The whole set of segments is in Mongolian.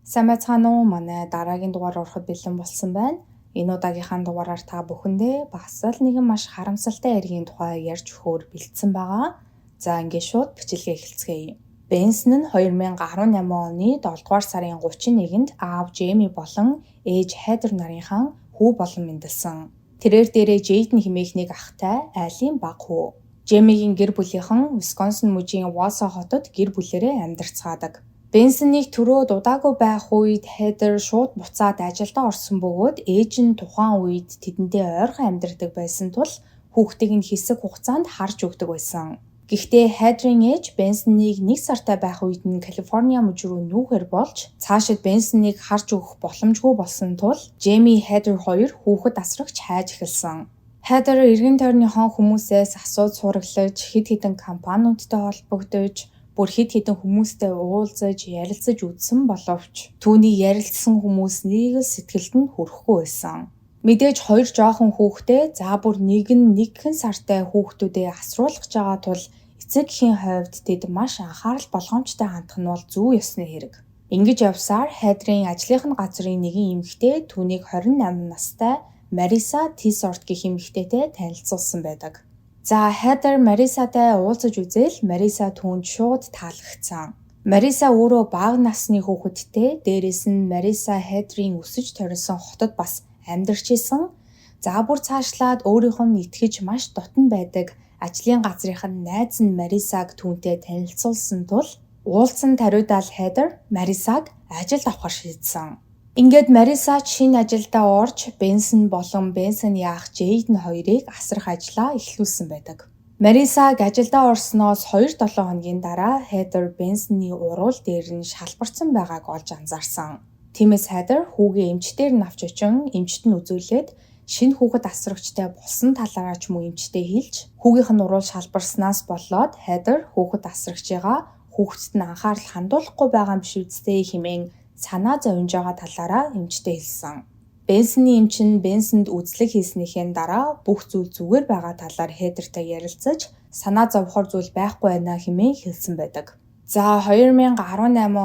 Сайн байцгаана уу? Манай дараагийн дугаар ороход бэлэн болсон байна. Энэ удаагийнхаа дугаараар та бүхэндээ бас л нэгэн маш харамсалтай яргийн тухай ярьж өгөхөөр бэлдсэн байгаа. За ингээд шууд бичлэгээ эхэлцгээе. Бенсон нь 2018 оны 7 дугаар сарын 31-нд аав Джейми болон ээж Heather нарынхан хүү болон мэндэлсэн. Тэрээр дээрээ Jayden хэмээх нэг ахтай айлын бага хүү. Джеймигийн гэр бүлийнхэн Висконсин мужийн Wausau хотод гэр бүлээрээ амьдарцгаадаг. Бенсонийг түрүү дудаагүй байх үед Heather шууд буцаад ажилдаа орсон бөгөөд ээж нь тухайн үед тэдэнтэй ойрхон амьдардаг байсан тул хүүхдийг нь хэсэг хугацаанд харж өгдөг байсан. Гэхдээ Heather-ийн ээж Бенсонийг 1 сартай байх үед нь Калифорни муж руу нүүхээр болж цаашид Бенсонийг харж өгөх боломжгүй болсон тул Jamie Heather хоёр хүүхэд асрагч хайж эхэлсэн. Heather эргэн тойрныхон хүмүүсээс асууд сураглаж хэд хэдэн компаниудтай холбогдож бүр хэд хэдэн хүмүүстэй уулзаж, ярилцаж үзсэн боловч түүний ярилцсан хүмүүс нэг л сэтгэлд нь хүрэхгүй байсан. Мэдээж хоёр жоохон хүүхдээ за бүр нэгэн сартай хүүхдүүдээ асруулах байгаа тул эцэгхийн хувьд тэд маш анхаарал болгоомжтой хандах нь бол зөв ёсны хэрэг. Ингэж явсаар Heather-ийн ажлынхын газрын нэгэн эмэгтэй түүнийг 28 настай Marissa Tissot гэх эмэгтэйтэй танилцуулсан байдаг. За Heather Marissa-тай уулзаж үзэл Marissa түүнд шууд таалагдсан. Marissa өөрөө бага насны хүүхэдтэй, дээрээс нь Marissa Heather-ийн өсөж төрсөн хотод бас амьдарч исэн. За бүр цаашлаад өөрийнх нь итгэж маш дотн байдаг ажлын газрынхын найз нь Marissa-г түүнтэй танилцуулсан тул уулзсан тариудаал Heather Marissa-г ажилд авахар шийдсэн. Ингээд Marissa шинэ ажилдаа орж Benson болон Benson-ийн ах Jayden хоёрыг асрах ажлаа эхлүүлсэн байдаг. Marissa-г ажилдаа орсноос 2-7 хоногийн дараа Heather Benson-ийн уруул дээр нь шалбарсан байгааг олж анзаарсан. Тиймээс Heather хүүгээ эмчтээр нь авч очин эмчт нь үзүүлээд шинэ хүүхэд асрагчтай болсон талаараа ч мөн эмчтэй хэлж хүүгийнх нь уруул шалбарснаас болоод Heather хүүхэд асрагчийгаа хүүхдэд нь анхаарал хандуулахгүй байгаа юм биш үсттэй хэмээн санаа зовж байгаа талаараа эмчтэй хэлсэн. Бенсоны эмч нь Бенсонд үзлэг хийснийхээ дараа бүх зүйл зүгээр байгаа талаар Heather-тай ярилцаж санаа зовхоор зүйл байхгүй байна хэмээн хэлсэн байдаг. За 2018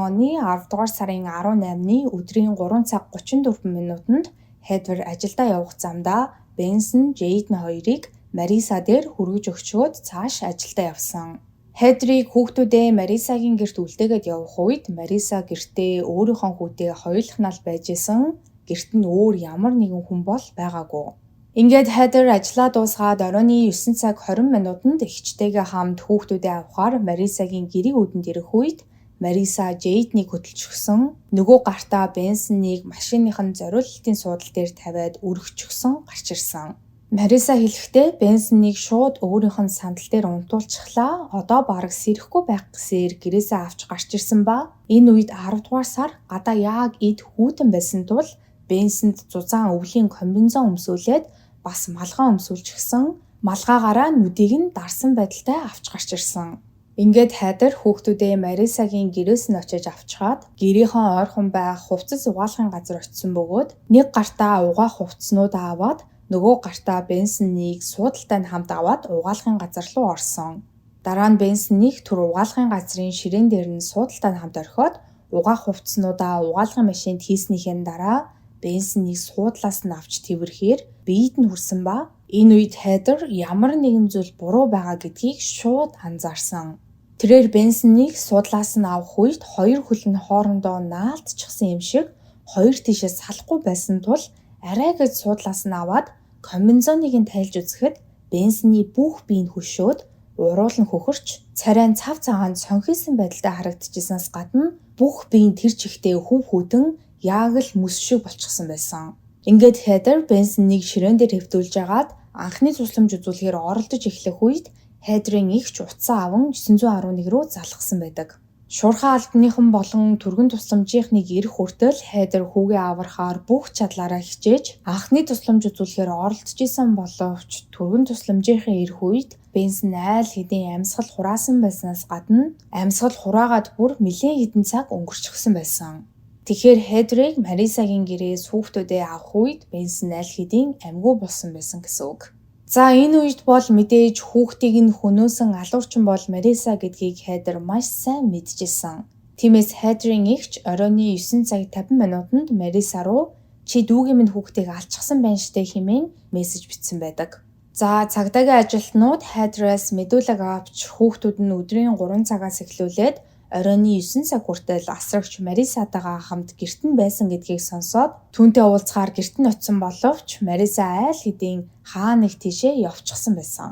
оны 10 дугаар сарын 18-ны өдрийн 3 цаг 34 минутанд Heather ажилдаа явах замдаа Benson, Jayden хоёрыг Marissa дээр хүргэж өгчөөд цааш ажилдаа явсан. Heather-ийг хүүхдүүдээ Marissa-гийн гэрт үлдээгээд явах үед Marissa гэртээ өөрийнхөө хүүтэй хоёулахнал байж исэн. Гэрт нь өөр ямар нэгэн хүн бол байгаагүй. Ингээд Heather ажлаа дуусгаад оройн 9 цаг 20 минутанд эгчтэйгээ хамт хүүхдүүдээ авахаар Marissa-гийн гэрийн үүдэнд ирэх үед Marissa Jayden-ийг хөдөлж өгсөн. Нөгөө гартаа Benson-ыг машиныхын зориулалтын суудал дээр тавиад өргөчгсөн гарч ирсэн. Marissa хэлэхдээ Benson-ыг шууд өөрийнх нь сандал дээр унтуулчихлаа. Одоо бараг сэрэхгүй байх гэсээр гэрээсээ авч гарч ирсэн ба энэ үед 10 дугаар сар гадаа яг эд хүүтэн байсан тул Benson-д зузаан өвлийн комбинезон өмсүүлээд бас малгай өмсүүлчихсэн. Малгайгаараа нүдийг нь дарсан байдалтай авч гарч ирсэн. Ингээд Heather хүүхдүүдээ Marissa-гийн гэрээс нь очиж авчгаад гэрийнхээ ойрхон байх хувцас угаалгын газар очисон бөгөөд нэг гартаа угаах хувцснуудаа аваад нөгөө гартаа Benson-ыг суудалтай нь хамт аваад угаалгын газар руу орсон. Дараа нь Benson-ыг түр угаалгын газрын ширээн дээр нь суудалтай нь хамт орхиод угаах хувцснуудаа угаалгын машинд хийснийхээ дараа Benson-ыг суудлаас нь авч тэрхээр биед нь хүрсэн ба энэ үед Heather ямар нэгэн зүйл буруу байгаа гэдгийг шууд анзаарсан. Тэрээр Benson-ыг суудлаас нь авах үед хоёр хөл нь хоорондоо наалтчихсан юм шиг хоёр тишээ салахгүй байсан тул арай гэж суудлаас нь аваад комбинезоныг нь тайлж үзэхэд Benson-ы бүх бие нь хөшөөд уруул нь хөхөрч царай нь цав цагаанд сонхисан байдалтай харагдчихсанаас гадна бүх бие нь тэр чигтээ хүүтэн яг л мэс шиг болчихсон байсан. Ингээд Heather Benson-ыг ширээн дээр хэвтүүлж агаад анхны тусламж үзүүлэхээр оролдож эхлэх үед Heather-ийн эгч утсаа аван 911 рүү залгасан байдаг. Шуурхай албаныхан болон түргэн тусламжийнхныг ирэх хүртэл Heather хүүгээ аврахаар бүх чадлаараа хичээж анхны тусламж үзүүлэхээр оролдож исэн боловч түргэн тусламжийнхаа ирэх үед Benson айл хэдийн амьсгал хураасан байснаас гадна амьсгал хураагаад бүр нэлээд хэдэн цаг өнгөрчихсөн байсан. Тэгэхээр Heather-ыг Marissa-гийн гэрээс хүүхдүүдээ авах үед Benson аль хэдийн амьгүй болсон байсан гэсэн үг. За энэ үед бол мэдээж хүүхдийг нь хөнөөсөн алуурчин бол Marissa гэдгийг Heather маш сайн мэдчихсэн. Тиймээс Хайдрын эгч оройны 9 цаг 50 минутанд Мариса руу "Чи дүүгийн минь хүүхдийг алчсан байна штэ" хэмээн мессеж бичсэн байдаг. За цагдаагийн ажилтнууд Хайдраас мэдүүлэг авч хүүхдүүд нь өдрийн 3 цагаас эхлүүлээд оройны 9 цаг хүртэл асрагч Марисатайгаа хамт гэрт нь байсан гэдгийг сонсоод түүнтэй уулзахаар гэрт нь очисон боловч Мариса айл хэдийн хаа нэг тийшээ явчихсан байсан.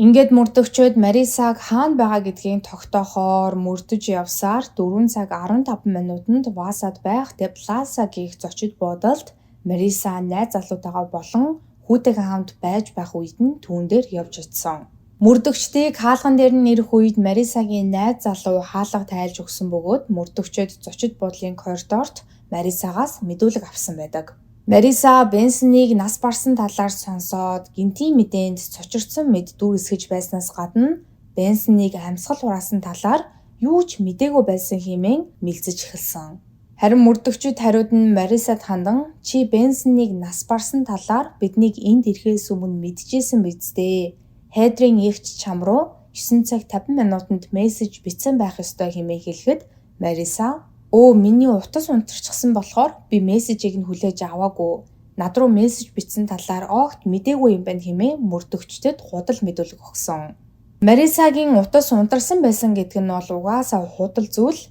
Ингээд мөрдөгчөөд Марисаг хаана байгаа гэдгийг тогтоохоор мөрдөж явсаар 4 цаг 15 минутанд Васад байх Плаза гих зочид буудалд Мариса найз залуутайгаа болон хүүтэйгээ хамт байж байх үед нь түүн дээр явж очсон. Мөрдөгчдийг хаалган дээр нь ирэх үед Марисагийн найз залуу хаалга тайлж өгсөн бөгөөд мөрдөгчөөд зочид буудлын коридорт Марисагаас мэдүүлэг авсан байдаг. Мариса Бенсонийг нас барсан талаар сонсоод гинтийн мэдээнд цочирдсан мэд дүүрсгэж байснаас гадна Бенсонийг амьсгал хураасан талаар юу ч мэдээгүй байсан хэмээн мэлзэж эхэлсэн. Харин мөрдөгчид хариуд нь Марисад хандан "Чи Бенсонийг нас барсан талаар биднийг энд ирэхээс өмнө мэдчихсэн биз дээ. Хайдрын эгч чам руу 9 цаг 50 минутанд мессеж бичсэн байх ёстой" хэмээн хэлэхэд Мариса "Өө миний утас унтарчихсан болохоор би мессежийг нь хүлээж аваагүй. Над руу мессеж бичсэн талаар огт мэдээгүй юм байна" хэмээн мөрдөгчдөд худал мэдүүлэг өгсөн. Марисагийн утас унтарсан байсан гэдэг нь бол угаасаа худал зүйл.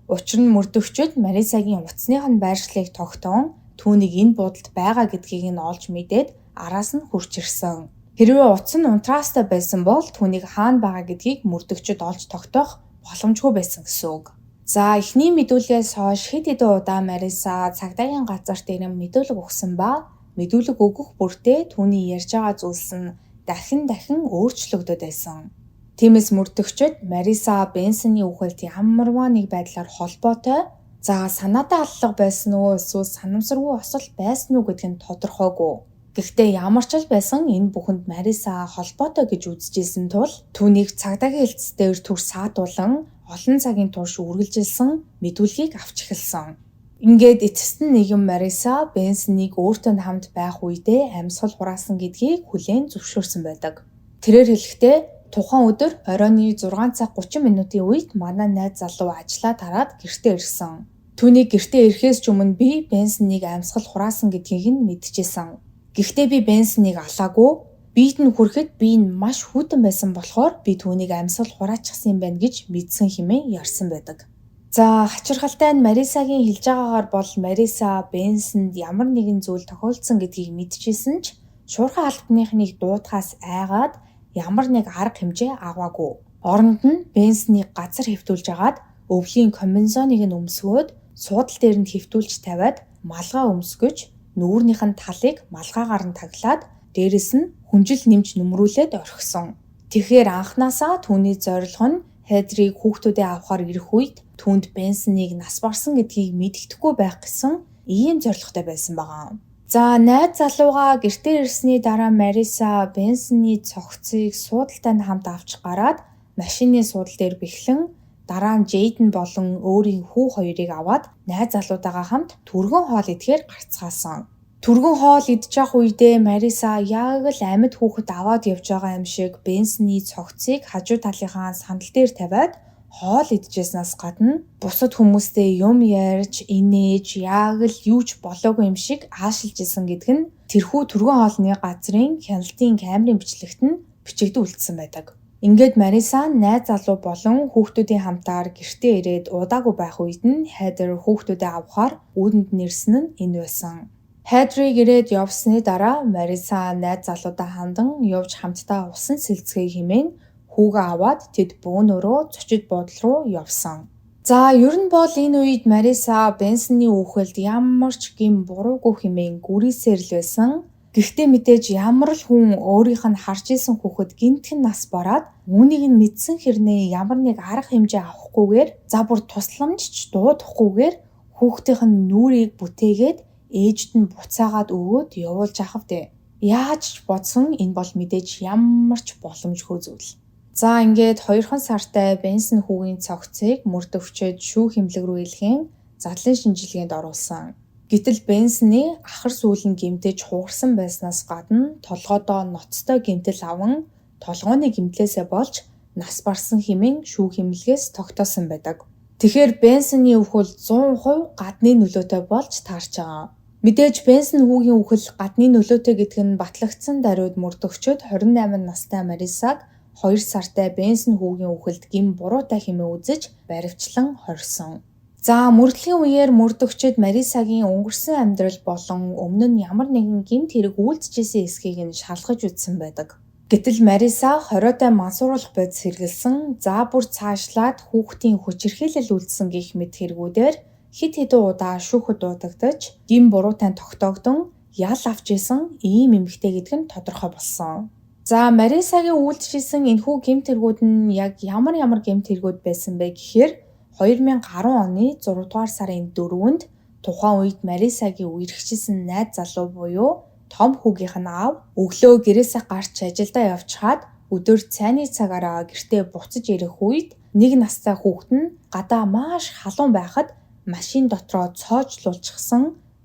Учир нь мөрдөгчд Марисагийн утасных нь байршлыг тогтоон түүнийг энэ буудалд байгаа гэдгийг нь олж мэдээд араас нь хурж ирсэн. Хэрвээ утас нь унтраастай байсан бол түүнийг хаана байгаа гэдгийг мөрдөгчд олж тогтоох боломжгүй байсан гэсэн үг. За эхний мэдүүлгээс хойш хэд хэдэн удаа Мариса цагдаагийн газарт ирэн мэдүүлэг өгсөн ба мэдүүлэг өгөх бүртээ түүний ярьж байгаа зүйлс нь дахин өөрчлөгдөд байсан. Тиймээс мөрдөгчд Мариса Бенсоны үхэлд ямарваа нэг байдлаар холбоотой санаатай аллах байсан уу эсвэл санамсаргүй осол байсан уу гэдг нь тодорхойгүй. Гэхдээ ямар ч л байсан энэ бүхэнд Мариса холбоотой гэж үзэжсэн тул түүнийг цагдаагийн хэлтс дээр түр саадуулан олон цагийн турш үргэлжилсэн мэдүүлгийг авч эхэлсэн. Ингээд эцэст нь нэгэн Мариса Бенсоныг өөртөө хамт байх үедээ амьсгал хураасан гэдгийг хүлээн зөвшөөрсөн байдаг. Тэрээр хэлэхдээ тухайн өдөр оройны 6 цаг 30 минутын үед манай найз залуу ажлаа тараад гэртээ ирсэн. Түүний гэртээ ирэхээс ч өмнө би Бенсоныг амьсгал хураасан гэдгийг нь мэдчихсэн. Гэхдээ би Бенсоныг алаагүй. Биед нь хүрэхэд би энэ маш хүйтэн байсан болохоор би түүнийг амьсгал хураачихсан юм байна гэж мэдсэн хэмээн ярьсан байдаг. За хачирхалтай нь Марисагийн хэлж байгаагаар бол Мариса Бенсонд ямар нэгэн зүйл тохиолдсон гэдгийг мэдчихсэн ч шуурхай албаныхныг дуудахаас айгаад ямар нэг арга хэмжээ аваагүй. Оронд нь Бенсоныг газар хэвтүүлж агаад өвлийн комбинезоныг нь өмсгөөд суудал дээр нь хэвтүүлж тавиад малгай өмсгөж нүүрнийх нь талыг малгайгаар нь таглаад дээрэс нь хүнжил нэмж нүмрүүлээд орхисон. Тэгэхээр анхнаасаа түүний зорилго нь Хайдрыг хүүхдүүдээ авахар ирэх үед түүнд Бенсоныг нас барсан гэдгийг мэддэхгүй байх гэсэн ийм зорилготой байсан байгаа. За найз залууга гэртээ ирсний дараа Мариса Бенсоны цогцыг суудалтай нь хамт авч гараад машины суудал дээр бэхлэн дараа нь Жейден болон өөрийн хүү хоёрыг аваад найз залуутайгаа хамт түргэн хоол идэхээр гарцгаасан. Түргэн хоол идж явах үедээ Мариса яг л амьд хүүхэд аваад явж байгаа юм шиг Бенсоны цогцыг хажуу талынхаа сандал дээр тавиад хоол идчихснаас гадна бусад хүмүүстэй юм ярьж, инээж, яг л юуч болоогүй юм шиг аашилж исэн гэдэг нь тэрхүү түргэн хоолны газрын хяналтын камерын бичлэгт нь бичигдүүлсэн байдаг. Ингээд Мариса найз залуу болон хүүхдүүдийн хамтаар гэртээ ирээд удаагүй байх үед нь Хайдер хүүхдүүдээ авахаар үүдэнд нэрсэн нь энэ байсан. Хайдрыг ирээд явсны дараа Мариса найз залуудаа хандан явж хамтдаа усан сэлцгээе хэмээн хүүгээ аваад тэд бөөнөрөө зочид буудал руу явсан. За ер нь бол энэ үед Мариса Бенсоны үхэлд ямар ч гин буруугүй хэмээн гүрийсээр л байсан. Гэхдээ мэдээж ямар л хүн өөрийнх нь харж исэн хүүхэд гинтхэн нас бараад үүнийг нь мэдсэн хэрнээ ямар нэг арга хэмжээ авахгүйгээр бүр тусламж ч дуудахгүйгээр хүүхдийнх нь нүрийг бүтээгээд ээжд нь буцаагаад өгөөд явуулж ахав дээ. Яаж ч бодсон энэ бол мэдээж ямар ч боломжгүй зүйл. За ингээд 2 сартай Бенсон хүүгийн цогцыг мөрдөгчөд шүүх хэмлэг рүү илгээн задлан шинжилгээнд оруулсан. Гэтэл Бенсоны ахар сүүлэн гэмтэж хугарсан байснаас гадна толгойдоо ноцтой гэмтэл аван толгойн гэмтлээсээ болж нас барсан хэмээн шүүх хэмлэгээс тогтоосон байдаг. Тэгэхээр Бенсоны үхэл 100% гадны нөлөөтэй болж таарч байгаа. Мэдээж Бенсон хүүгийн үхэл гадны нөлөөтэй гэдг нь батлагдсан даруйд мөрдөгчөд 28 настай Марисаг 2 сартай Бенсон хүүгийн үхэлд гин буруутай хэмээн үзэж баривчлан хорьсон. За мөрдлөгийн үеэр мөрдөгчөд Марисагийн өнгөрсөн амьдрал болон өмнө нь ямар нэгэн гэмт хэрэг үйлдчихсэн эсхийг нь шалгаж үзсэн байдаг. Гэтэл Мариса хориотой мансууруулах бодис хэрэгэлсэн, за бүр цаашлаад хүүхдийн хүчирхийлэл үйлдсэн гэх мэт хэрэгүүдээр хэд хэдэн удаа шүүхэд дуудагдаж, гин буруутай тогтоогдсон, ял авч исэн ийм эмэгтэй гэдэг нь тодорхой болсон. За Марисагийн үйлдчихсэн энэхүү гэмт хэрэгүүд нь яг ямар гэмт хэрэгүүд байсан бэ гэхээр 2010 оны 6 дугаар сарын 4-нд тухайн үед Марисагийн үерхчихсэн найз залуу буюу том хүүгийнх нь аав өглөө гэрээсээ гарч ажилдаа явж хаад өдөр цайны цагаараа гэртээ буцаж ирэх үед нэг настай хүүхэд нь гадаа маш халуун байхад машин дотроо цоожлуулчихсан,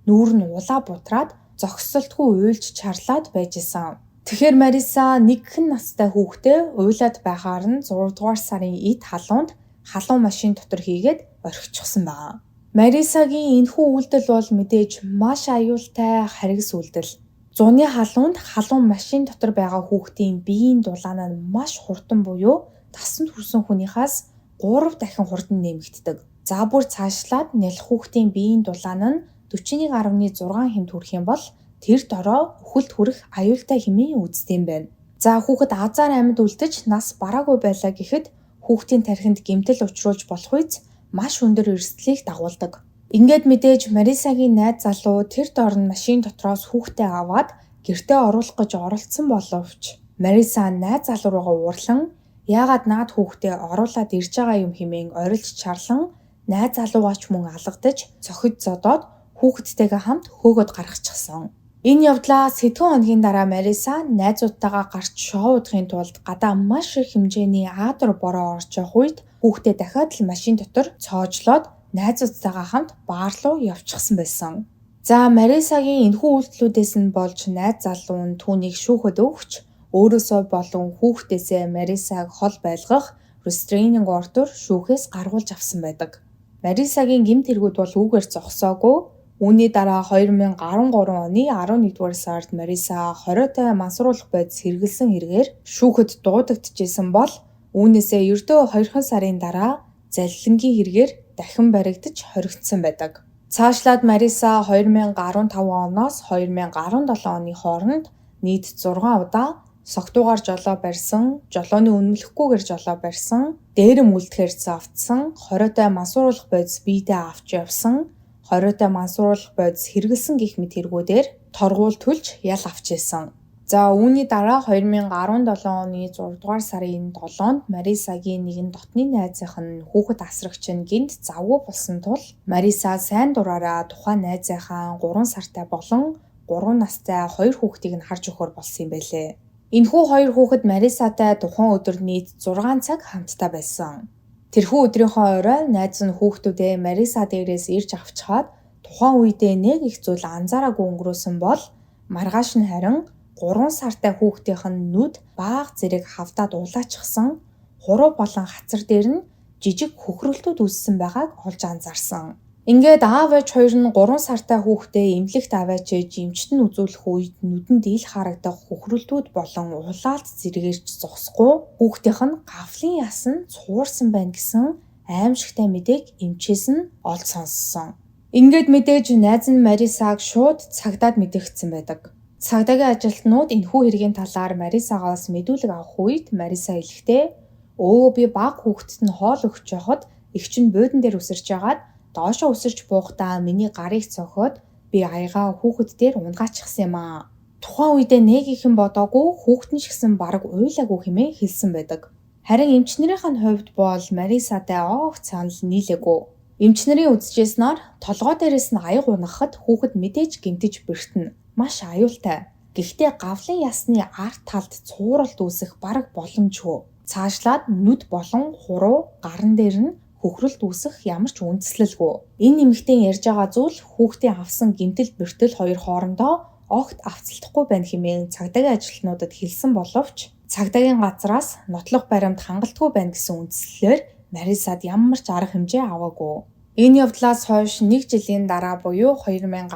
нүүр нь улаа бутраад зогсолтгүй уйлж чарлаад байж исэн. Тэгэхээр Мариса нэгхэн настай хүүхдээ уйлаад байхаар нь 6 дугаар сарын эд халуунд халуун машин дотор хийгээд орхичихсан байна. Марисагийн энэхүү үйлдэл бол мэдээж маш аюултай харгас үйлдэл. Зуны халуунд халуун машин дотор байгаа хүүхдийн биеийн дулаан нь маш хурдан буюу тасанд хүрсэн хүнийхээс 3 дахин хурдан нэмэгддэг. За бүр цаашлаад нялх хүүхдийн биеийн дулаан нь 41.6 хэмт хүрэх юм бол тэр дороо үхэлд хүрэх аюултай хэмээн үздэм байна. За хүүхэд азар амьд үлдэж нас бараагүй байлаа гэхэд хүүхдийн тархинд гэмтэл учруулж болох үйс маш өндөр эрсдлийг дагуулдаг. Ингээд мэдээж Марисагийн найз залуу тэр дорн машин дотроос хүүхдээ аваад гэртээ оруулах гэж оролцсон боловч Мариса найз залуу руугаа уурлан яагаад наад хүүхдээ оруулаад ирж байгаа юм хэмээн орилж чарлан найз залуугаач мөн алгадаж цохиж зодоод хүүхэдтэйгээ хамт хөөгд гаргачихсан. Энэ явдлаа сэдхэн хоногийн дараа Мариса найзуудтайгаа гарч шоу удахын тулд гадаа маш их хэмжээний аадар бороо орж явах үед хүүхдээ дахиад л машин дотор цоожлоод найзуудтайгаа хамт баар руу явчихсан байсан. За Марисагийн энэхүү үйлдэлүүдээс нь болж найз залуу нь түүнийг шүүхэд өгч өөрөөсөө болон хүүхдээсээ Марисаг хол байлгах рестрейнинг ордер шүүхээс гаргуулж авсан байдаг. Марисагийн гэмт хэрэгүүд бол үүгээр зогсоогүй. Үүний дараа 2013 оны 11-р сард Мариса хориотой мансууруулах бодис хэрэгэлсэн хэрэгээр шүүхэд дуудагдчихсэн бол үүнээсээ ердөө 2 сарын дараа залилангийн хэрэгээр дахин баригдаж хоригдсон байдаг. Цаашлаад Мариса 2015 оноос 2017 оны хооронд нийт 6 удаа согтуугаар жолоо барьсан, жолооны үнэмлэхгүйгээр жолоо барьсан, дээрэм үлдэхээр завдсан, хориотой мансууруулах бодис биедээ авч явсан, хориотой мансууруулах бодис хэрэгэлсэн гэх мэт хэрэгүүдээр торгуул төлж ял авч исэн. За үүний дараа 2017 оны 6 дугаар сарын 7-нд Марисагийн нэгэн дотны найзынх нь хүүхэд асрагч нь гинт завгүй болсон тул Мариса сайн дураараа тухайн найзынхаа 3 сартай болон 3 настай 2 хүүхдийг нь харж өгөхөр болсон юм байлээ. Энэхүү 2 хүүхэд Марисатай тухайн өдөр нийт 6 цаг хамтдаа байсан. Тэрхүү өдрийнхөө орой найз нь хүүхдүүдээ Мариса дээрээс ирж авчхаад тухайн үедээ нэг их зүйл анзаараагүй өнгөрөөсөн бол маргааш нь харин 3 сартай хүүхдийнх нь нүд бааг зэрэг хавдаад улаачихсан, хуруу болон хацар дээр нь жижиг хөхрөлтүүд үүссэн байгааг олж анзаарсан. Ингээд аав ээж хоёр нь 3 сартай хүүхдээ эмнэлэгт аваачиж эмчт нь үзүүлэх үед нүдэнд ил харагдах хөхрөлтүүд болон улаалт зэрэгэрч зогсохгүй хүүхдийнх нь гавлын ясан цуурсан байна гэсэн аимшигтай мэдээг эмчээс нь олж сонссон. Ингээд мэдээж найз нь Марисаг шууд цагдаад мэдэгдсэн байдаг. Цагдаагийн ажилтнууд энэхүү хэргийн талаар Марисагаас мэдүүлэг авах үед Мариса хэлэхдээ би баг хүүхдэд нь хоол өгч явахад эгч нь буудан дээр үсэрч ягаад доошоо үсэрч буухдаа миний гарыг цохиод би аягаа хүүхэд дээр унгаачихсан юм аа. Тухайн үедээ нэг ихэн бодоогүй хүүхэд нь ч гэсэн бараг уйлаагүй хэмээн хэлсэн байдаг. Харин эмчнэрийнх нь хувьд бол Марисатай огт санал нийлээгүй. Эмчнэрийн үзэжсэнээр толгой дээрээс нь аяг унгахад хүүхэд мэдээж гэмтэж бэртэнэ. Маш аюултай. Гэхдээ гавлын ясны арт талд цууралт үүсэх бараг боломжгүй. Цаашлаад нүд болон хуруу гарн дээр нь хөхрөлт үүсэх ямар ч үндслэлгүй. Энэ нэмэгтэн ярьж байгаа зүйл хүүхдийн авсан гэмтэл бэртэл хоёр хоорондоо огт авцалдахгүй байна хэмээн цагдаагийн ажилтнуудад хэлсэн боловч цагдаагийн газраас нотлох баримт хангалтгүй байна гэсэн үндслэлээр Марисад ямар ч арга хэмжээ аваагүй. Энэ явдлаас хойш 1 жилийн дараа буюу 2018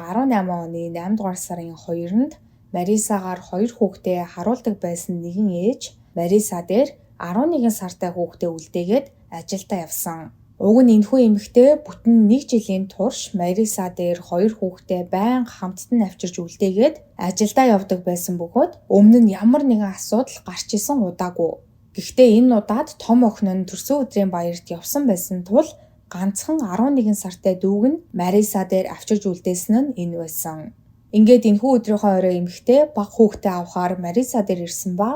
оны 8 дугаар сарын 2-нд Марисагаар 2 хүүхдээ харуулдаг байсан нэгэн ээж Мариса дээр 11 сартай хүүхдээ үлдээгээд ажилдаа явсан. Уг нь энэхүү эмэгтэй бүтэн 1 жилийн турш Мариса дээр 2 хүүхдээ байнга хамтд нь авчирч үлдээгээд ажилдаа явдаг байсан бөгөөд өмнө нь ямар нэгэн асуудал гарч исэн удаагүй. Гэхдээ энэ удаад том охин нь төрсөн өдрийн баярт явсан байсан тул ганцхан 11 сартай дүүг нь Мариса дээр авчирч үлдээсэн нь энэ байсан. Ингээд энэхүү өдрийнхөө орой эмэгтэй баг хүүхдээ авахаар Мариса дээр ирсэн ба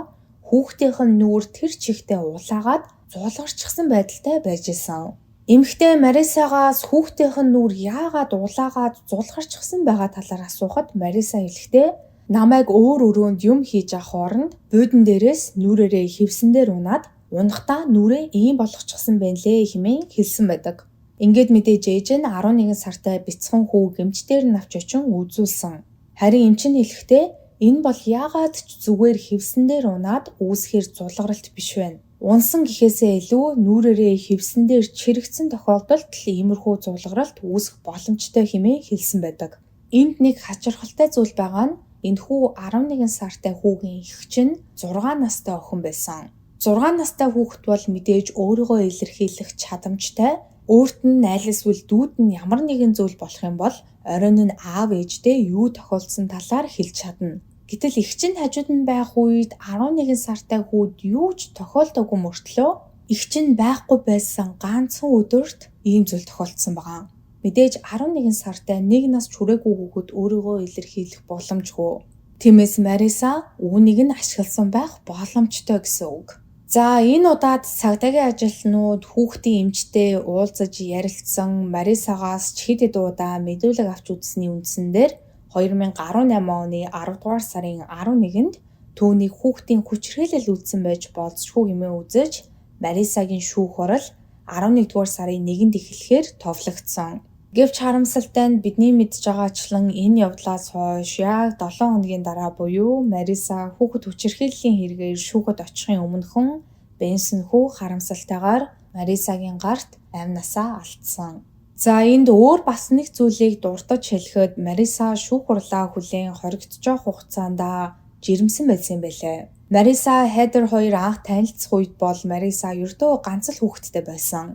хүүхдийнх нь нүүр тэр чихтэй улаагаад зуулгарчихсан байдалтай байж исэн. Эмэгтэй Марисагаас хүүхдийнх нь нүүр яагаад улаагаад зуулгарчихсан байгаа талаар асуухад Мариса хэлэхдээ намайг өөр өрөөнд юм хийж авах оронд буудан дээрээс нүрээрээ хевсэндээр унаад унахдаа нүрээ ийм болгочихсон байна лээ хэмээн хэлсэн байдаг. Ингээд мэдээж ээж нь 11 сартай бяцхан хүү гэмчдээр нь авч очин үзүүлсэн. Харин эмч нь хэлэхдээ энэ бол яагаад ч зүгээр хевсэндээр унаад үүсэхэр зулгаралт биш байна. Унсан гэхээсээ илүү нүрээрээ хевсэндээр чирэгдсэн тохиолдолд л иймэрхүү зулгаралт үүсэх боломжтой хэмээн хэлсэн байдаг. Энд нэг хачирхалтай зүйл байгаа нь энэхүү 11 сартай хүүгийн эгч нь 6 настай охин байсан. 6 настай хүүхэд бол мэдээж өөрийгөө илэрхийлэх чадамжтай. Өөрт нь айл эсвэл дүүд нь ямар нэгэн зүйл болох юм бол оройн нь аав ээждээ юу тохиолдсон талаар хэлж чадна. Гэтэл эгч нь хажууд нь байх үед 11 сартай хүүд юу ч тохиолдоогүй мөртлөө эгч нь байхгүй байсан ганцхан өдөрт ийм зүйл тохиолдсон байгаа. Мэдээж 11 сартай 1 нас хүрээгүй хүүхэд өөрийгөө илэрхийлэх боломжгүй. Тиймээс Мариса үүнийг нь ашигласан байх боломжтой гэсэн үг. За энэ удаад цагдаагийн ажилтнууд хүүхдийн эмчтэй уулзаж ярилцсан Марисагаас ч хэд хэд удаа мэдүүлэг авч үзсний үндсэн дээр 2018 оны 10 дугаар сарын 11-нд түүнийг хүүхдийн хүчирхийлэл үйлдсэн байж болзошгүй хэмээн үзэж Марисагийн шүүх хурал 11 дугаар сарын 1-нд эхлэхээр товлогдсон. Гэвч харамсалтай нь бидний мэдж байгаачлан энэ явдлаас хойш яг 7 хоногийн дараа буюу Мариса хүүхэд хүчирхийллийн хэрэгээр шүүхэд очихын өмнөхөн Бенсон хүү харамсалтайгаар Марисагийн гарт амнасаа алдсан. За энд өөр бас нэг зүйлийг дурдж хэлэхэд Мариса шүүх хурлаа хүлээн хоригдож явах хугацаанд жирэмсэн байсан юм байлээ. Мариса Хайдар хоёр анх танилцах үед бол Мариса ердөө ганц л хүүхэдтэй байсан.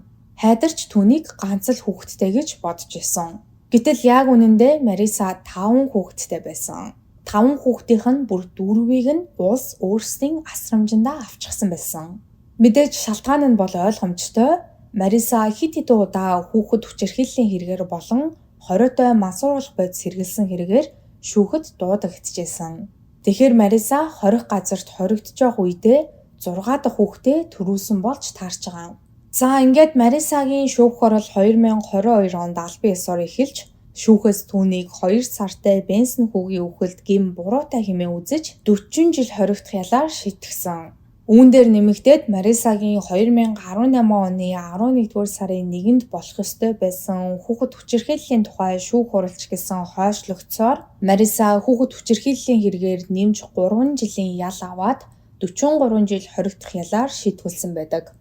Хайдар ч түүнийг ганц л хүүхэдтэй гэж бодож исэн. Гэтэл яг үнэндээ Мариса 5 хүүхэдтэй байсан. 5 хүүхдийнх нь бүр 4-ийг нь улс өөрсдийн асрамжиндаа авчихсан байсан. Мэдээж шалтгаан нь бол ойлгомжтой. Мариса хэд хэдэн удаа хүүхэд хүчирхийллийн хэрэгээр болон хориотой мансууруулах бодис хэрэгэлсэн хэрэгээр шүүхэд дуудагдчихсэн. Тэгэхээр Мариса хорих газарт хоригдож явах үедээ 6 дахь хүүхдээ төрүүлсэн болж таарч байгаа. За ингээд Марисагийн шүүх хурал 2022 онд албан ёсоор эхэлж шүүхээс түүнийг 2 сартай Бенсон хүүгийн үхэлд гин буруутай хэмээн үзэж 40 жил хоригдох ялаар шийтгсэн. Үүн дээр нэмэгдээд Марисагийн 2018 оны 11-р сарын 1-нд болох ёстой байсан хүүхэд хүчирхийллийн тухай шүүх хуралч гэсэн хойшлогдсоор Мариса хүүхэд хүчирхийллийн хэрэгээр нэмж 3 жилийн ял аваад 43 жил хоригдох ялаар шийтгүүлсэн байдаг.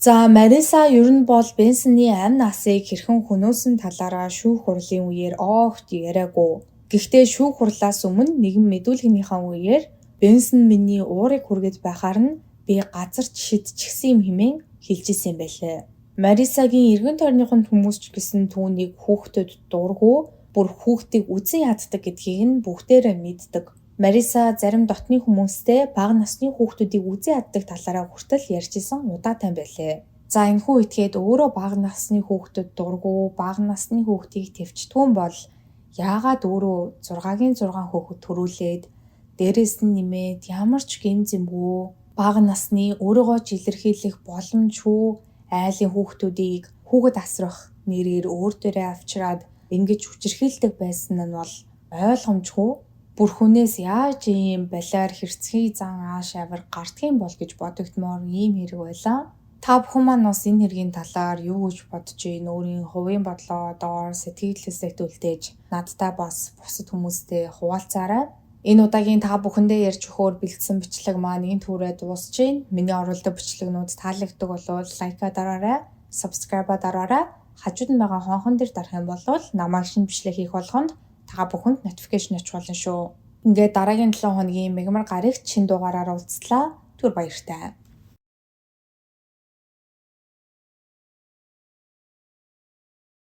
За Мариса ер нь бол Бенсоны амь насыг хэрхэн хөнөөсөн талаараа шүүх хурлын үеэр огт яриаггүй. Гэхдээ шүүх хурлаас өмнө нэгэн мэдүүлгийнхаа үеэр Бенсон миний уурыг хүргэж байхаар нь би газарч шидчихсэн юм хэмээн хэлж исэн байлээ. Марисагийн эргэн тойрныхын хүмүүс ч гэсэн түүнийг хүүхдэд дургүй, бүр хүүхдийг үзэн яддаг гэдгийг нь бүгдээрээ мэддэг. Мариса зарим дотны хүмүүстэй бага насны хүүхдүүдийг үзэн яддаг талаараа хүртэл ярьж исэн удаатай байлээ. За энэхүү этгээд өөрөө бага насны хүүхдэд дургүй, бага насны хүүхдийг төвчтгүүн бол яагаад өөрөө 6-гийн 6 хүүхэд төрүүлээд дээрээс нь нэмээд ямар ч гэмзэмгүй бага насны өөрийгөө ч илэрхийлэх боломжгүй айлын хүүхдүүдийг хүүхэд асрах нэрээр өөр дээрээ авчираад ингэж хүчирхийлдэг байсан нь бол ойлгомжгүй. Бүр хүнээс яаж ийм балиар хэрцгий зан ааш авир гардгийн бол гэж бодогдмоор ийм хэрэг байлаа. Та бүхэн маань бас энэ хэргийн талаар юу гэж бодож байна? Өөрийн хувийн бодлоо доор сэтгэлээсээ үлдээж надтай бас бусад хүмүүстэй хуваалцаарай. Энэ удаагийн та бүхэндээ ярьж өгөхөөр бэлдсэн бичлэг маань энэ түрээ дуусж байна. Миний оруулдаг бичлэгнүүд таалагддаг бол лайка дараарай. Subscribe-а дараарай. Хажууд нь байгаа хонхон дээр дарах юм бол намайг шинэ бичлэг хийх болгонд та бүхэнд notification очих болно шүү. Ингээд дараагийн 7 хоногийн мегмар гарагт шинэ дугаараар уулзлаа. Түр баяртай.